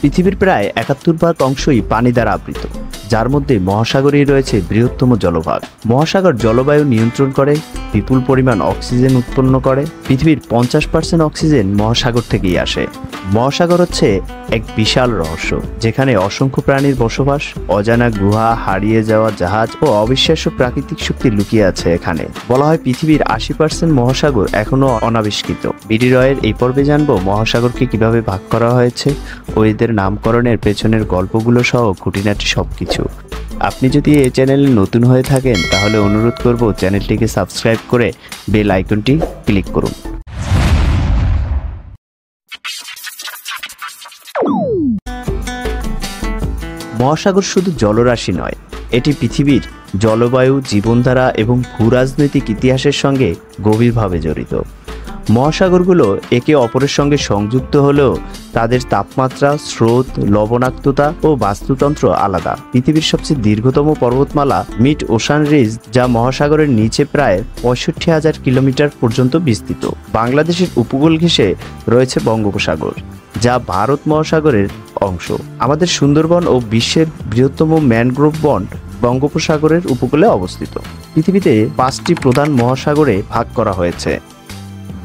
পৃথিবীর প্রায় ৭১% অংশই পানি দ্বারা আবৃত, যার মধ্যে মহাসাগরই রয়েছে বৃহত্তম জলভাগ। মহাসাগর জলবায়ু নিয়ন্ত্রণ করে, বিপুল পরিমাণ অক্সিজেন উৎপন্ন করে। পৃথিবীর 50% অক্সিজেন মহাসাগর থেকেই আসে। মহাসাগর হচ্ছে এক বিশাল রহস্য, যেখানে অসংখ্য প্রাণীর বসবাস, অজানা গুহা, হারিয়ে যাওয়া জাহাজ ও অবিশ্বাস্য প্রাকৃতিক শক্তি লুকিয়ে আছে এখানে। বলা হয় পৃথিবীর 80% মহাসাগর এখনো অনাবিষ্কৃত। বিডি রয়ের এই পর্বে জানবো মহাসাগরকে কিভাবে ভাগ করা হয়েছে ও এদের নামকরণের পেছনের গল্পগুলো সহ খুঁটিনাটি সবকিছু। আপনি যদি এই চ্যানেলে নতুন হয়ে থাকেন তাহলে অনুরোধ করব চ্যানেলটিকে সাবস্ক্রাইব করে বেল আইকনটি ক্লিক করুন। মহাসাগর শুধু জলরাশি নয়, এটি পৃথিবীর জলবায়ু, জীবনধারা এবং ভূরাজনৈতিক ইতিহাসের সঙ্গে গভীরভাবে জড়িত। মহাসাগরগুলো একে অপরের সঙ্গে সংযুক্ত হলেও তাদের তাপমাত্রা, স্রোত, লবণাক্ততা ও বাস্তুতন্ত্র আলাদা। পৃথিবীর সবচেয়ে দীর্ঘতম পর্বতমালা মিড ওশান রেঞ্জ, যা মহাসাগরের নিচে প্রায় 65,000 কিলোমিটার পর্যন্ত বিস্তৃত। বাংলাদেশের উপকূল ঘেঁষে রয়েছে বঙ্গোপসাগর, যা ভারত মহাসাগরের অংশ। আমাদের সুন্দরবন ও বিশ্বের বৃহত্তম ম্যানগ্রোভ বন বঙ্গোপসাগরের উপকূলে অবস্থিত। পৃথিবীতে 5টি প্রধান মহাসাগরে ভাগ করা হয়েছে।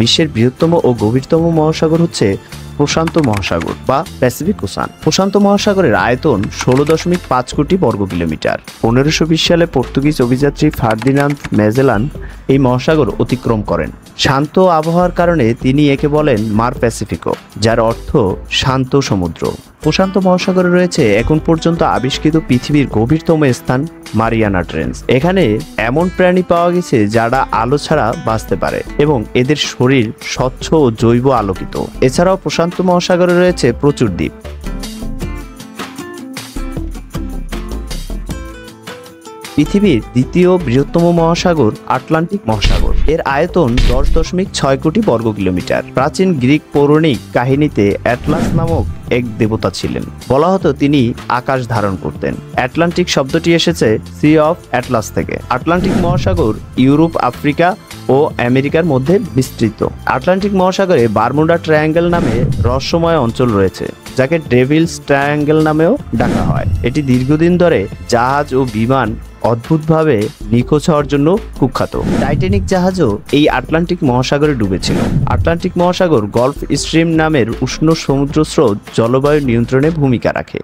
বিশ্বের বৃহত্তম ও গভীরতম মহাসাগর হচ্ছে প্রশান্ত মহাসাগর বা প্যাসিফিক ওশান। প্রশান্ত মহাসাগরের আয়তন 16.5 কোটি বর্গ কিলোমিটার। 1520 সালে পর্তুগিজ অভিযাত্রী ফার্দিনান্দ ম্যাজেলান এই মহাসাগর অতিক্রম করেন। শান্ত আবহাওয়ার কারণে তিনি একে বলেন মার প্যাসিফিকো, যার অর্থ শান্ত সমুদ্র। প্রশান্ত মহাসাগরে রয়েছে এখন পর্যন্ত আবিষ্কৃত পৃথিবীর গভীরতম স্থান মারিয়ানা ট্রেঞ্চ। এখানে এমন প্রাণী পাওয়া গেছে যারা আলো ছাড়া বাঁচতে পারে এবং এদের শরীর স্বচ্ছ ও জৈব আলোকিত। এছাড়াও প্রশান্ত মহাসাগরে রয়েছে প্রচুর দ্বীপ। পৃথিবীর দ্বিতীয় বৃহত্তম মহাসাগর আটলান্টিক মহাসাগর। এর আয়তন 10.6 কোটি বর্গ কিলোমিটার। প্রাচীন গ্রিক পৌরাণিক কাহিনীতে অ্যাটলাস নামক এক দেবতা ছিলেন। বলা হতো তিনি আকাশ ধারণ করতেন। আটলান্টিক শব্দটি এসেছে সি অফ অ্যাটলাস থেকে। আটলান্টিক মহাসাগর ইউরোপ, আফ্রিকা ও আমেরিকার মধ্যে বিস্তৃত। আটলান্টিক মহাসাগরে বারমুডা ট্রায়াঙ্গেল নামে রহস্যময় অঞ্চল রয়েছে, যাকে ডেভিলস ট্রায়াঙ্গেল নামেও ডাকা হয়। এটি দীর্ঘদিন ধরে জাহাজ ও বিমান অদ্ভুতভাবে নিখোঁজ হওয়ার জন্য কুখ্যাত। টাইটানিক জাহাজও এই আটলান্টিক মহাসাগরে ডুবেছিল। আটলান্টিক মহাসাগর গলফ স্ট্রিম নামের উষ্ণ সমুদ্র স্রোত জলবায়ু নিয়ন্ত্রণে ভূমিকা রাখে।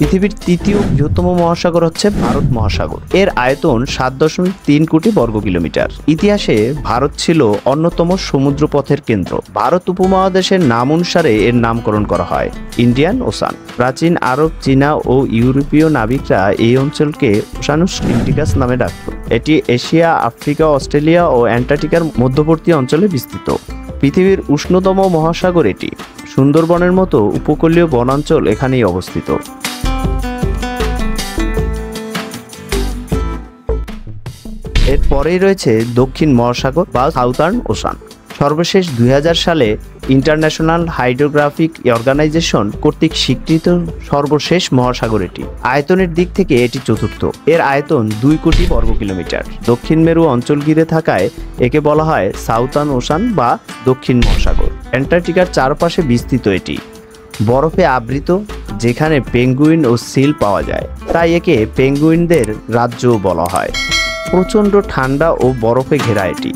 পৃথিবীর তৃতীয় বৃহত্তম মহাসাগর হচ্ছে ভারত মহাসাগর। এর আয়তন 7.3 কোটি বর্গ কিলোমিটার। ইতিহাসে ভারত ছিল অন্যতম সমুদ্রপথের কেন্দ্র। ভারত উপমহাদেশের নাম অনুসারে এর নামকরণ করা হয় ইন্ডিয়ান ওশান। প্রাচীন আরব, চীনা ও ইউরোপীয় নাবিকরা এই অঞ্চলকে ওশানুস ইন্ডিকাস নামে ডাকত। এটি এশিয়া, আফ্রিকা, অস্ট্রেলিয়া ও অ্যান্টার্কটিকার মধ্যবর্তী অঞ্চলে বিস্তৃত। পৃথিবীর উষ্ণতম মহাসাগর এটি। সুন্দরবনের মতো উপকূলীয় বনাঞ্চল এখানেই অবস্থিত। এরপরেই রয়েছে দক্ষিণ মহাসাগর বা সাউথার্ন ওশান। সর্বশেষ 2000 সালে ইন্টারন্যাশনাল হাইড্রোগ্রাফিক অর্গানাইজেশন কর্তৃক স্বীকৃত সর্বশেষ মহাসাগর এটি। আয়তনের দিক থেকে এটি চতুর্থ। এর আয়তন 2 কোটি বর্গ কিলোমিটার। দক্ষিণ মেরু অঞ্চল ঘিরে থাকায় একে বলা হয় সাউথার্ন ওশান বা দক্ষিণ মহাসাগর। অ্যান্টার্কটিকার চারপাশে বিস্তৃত এটি বরফে আবৃত, যেখানে পেঙ্গুইন ও সিল পাওয়া যায়, তাই একে পেঙ্গুইনদের রাজ্যও বলা হয়। প্রচণ্ড ঠান্ডা ও বরফে ঘেরা এটি।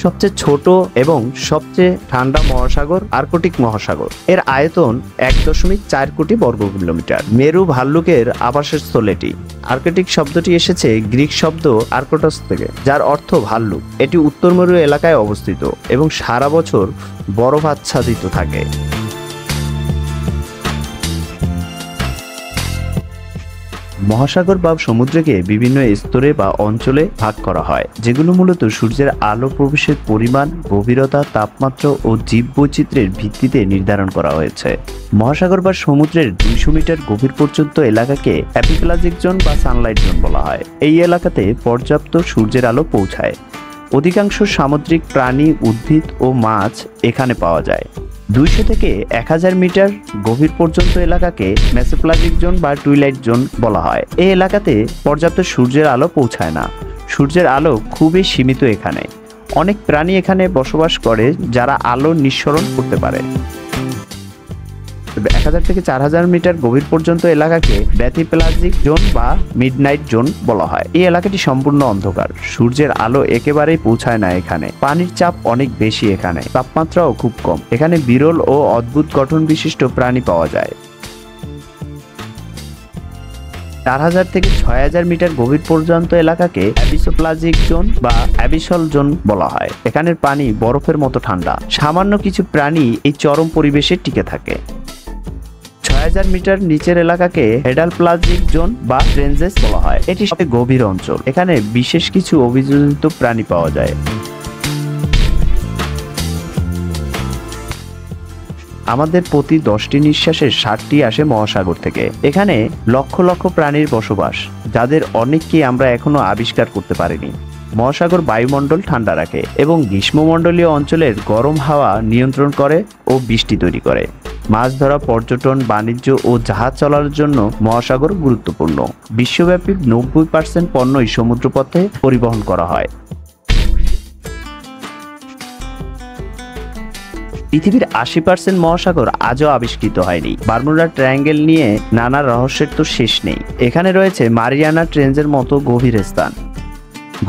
সবচেয়ে ছোট এবং সবচেয়ে ঠান্ডা মহাসাগর আর্কটিক মহাসাগর। এর আয়তন 1.4 কোটি বর্গ কিলোমিটার। মেরু ভাল্লুকের আবাসস্থল এটি। আর্কটিক শব্দটি এসেছে গ্রিক শব্দ আর্কটস থেকে, যার অর্থ ভাল্লুক। এটি উত্তর মেরু এলাকায় অবস্থিত এবং সারা বছর বরফ আচ্ছাদিত থাকে। মহাসাগর বা সমুদ্রকে বিভিন্ন স্তরে বা অঞ্চলে ভাগ করা হয়, যেগুলো মূলত সূর্যের আলো প্রবেশের পরিমাণ, গভীরতা, তাপমাত্রা ও জীববৈচিত্র্যের ভিত্তিতে নির্ধারণ করা হয়েছে। মহাসাগর বা সমুদ্রের 200 মিটার গভীর পর্যন্ত এলাকাকে অ্যাপিপ্লাজিক জোন বা সানলাইট জোন বলা হয়। এই এলাকাতে পর্যাপ্ত সূর্যের আলো পৌঁছায়। অধিকাংশ সামুদ্রিক প্রাণী, উদ্ভিদ ও মাছ এখানে পাওয়া যায়। 200 থেকে 1000 মিটার গভীর পর্যন্ত এলাকাকে মেসোপ্লাজিক জোন বা টুইলাইট জোন বলা হয়। এই এলাকাতে পর্যাপ্ত সূর্যের আলো পৌঁছায় না। সূর্যের আলো খুবই সীমিত এখানে। অনেক প্রাণী এখানে বসবাস করে যারা আলো নিঃসরণ করতে পারে। 1000 থেকে 4000 মিটার গভীর পর্যন্ত এলাকাকে ব্যাথিপেলাজিক জোন বা মিডনাইট জোন বলা হয়। এই এলাকাটি সম্পূর্ণ অন্ধকার, সূর্যের আলো একেবারেই পৌঁছায় না এখানে। পানির চাপ অনেক বেশি এখানে, তাপমাত্রাও খুব কম। এখানে বিরল ও অদ্ভুত গঠন বিশিষ্ট প্রাণী পাওয়া যায়। 4000 থেকে 6000 মিটার গভীর পর্যন্ত এলাকাকে অ্যাবিসোপ্লাজিক জোন বা অ্যাবিসল জোন বলা হয়। এখানের পানি বরফের মতো ঠান্ডা। সামান্য কিছু প্রাণী এই চরম পরিবেশে টিকে থাকে। 6000 মিটার নিচের এলাকাকে হেডালপ্লাজিক জোন বা ট্রেঞ্জেস বলা হয়। এটি সবচেয়ে গভীর অঞ্চল। এখানে বিশেষ কিছু অভিযোজিত প্রাণী পাওয়া যায়। আমাদের প্রতি 10টি নিঃশ্বাসের 7টি আসে মহাসাগর থেকে। এখানে লক্ষ লক্ষ প্রাণীর বসবাস, যাদের অনেককেই আমরা এখনো আবিষ্কার করতে পারিনি। মহাসাগর বায়ুমণ্ডল ঠান্ডা রাখে এবং গ্রীষ্মমণ্ডলীয় অঞ্চলের গরম হাওয়া নিয়ন্ত্রণ করে ও বৃষ্টি তৈরি করে। মাছ ধরা, পর্যটন, বাণিজ্য ও জাহাজ চলার জন্য মহাসাগর গুরুত্বপূর্ণ। বিশ্বব্যাপী 90% পণ্যই সমুদ্রপথে পরিবহন করা হয়। পৃথিবীর 80% মহাসাগর আজও আবিষ্কৃত হয়নি। বারমুডা ট্রায়াঙ্গেল নিয়ে নানা রহস্যের তো শেষ নেই। এখানে রয়েছে মারিয়ানা ট্রেঞ্চের মতো গভীর স্থান।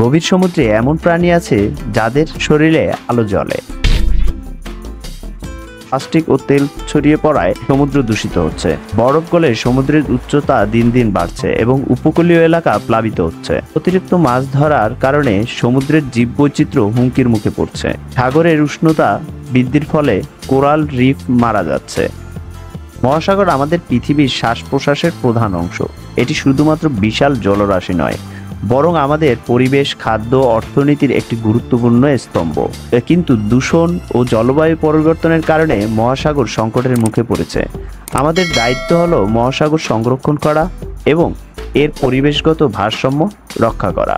গভীর সমুদ্রে এমন প্রাণী আছে যাদের শরীরে আলো জ্বলে। প্লাস্টিক ও তেল ছড়িয়ে পড়ায় সমুদ্র দূষিত হচ্ছে। বরফ গলে সমুদ্রের উচ্চতা দিন দিন বাড়ছে এবং উপকূলীয় এলাকা প্লাবিত হচ্ছে। অতিরিক্ত মাছ ধরার কারণে সমুদ্রের জীববৈচিত্র্য হুমকির মুখে পড়ছে। সাগরের উষ্ণতা বৃদ্ধির ফলে কোরাল রিফ মারা যাচ্ছে। মহাসাগর আমাদের পৃথিবীর শ্বাস প্রশ্বাসের প্রধান অংশ। এটি শুধুমাত্র বিশাল জলরাশি নয়, বরং আমাদের পরিবেশ, খাদ্য, অর্থনীতির একটি গুরুত্বপূর্ণ স্তম্ভ। কিন্তু দূষণ ও জলবায়ু পরিবর্তনের কারণে মহাসাগর সংকটের মুখে পড়েছে। আমাদের দায়িত্ব হলো মহাসাগর সংরক্ষণ করা এবং এর পরিবেশগত ভারসাম্য রক্ষা করা।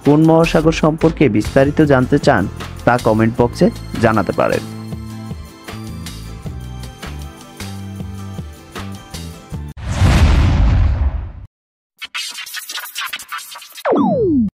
কোন মহাসাগর সম্পর্কে বিস্তারিত জানতে চান তা কমেন্ট বক্সে জানাতে পারেন।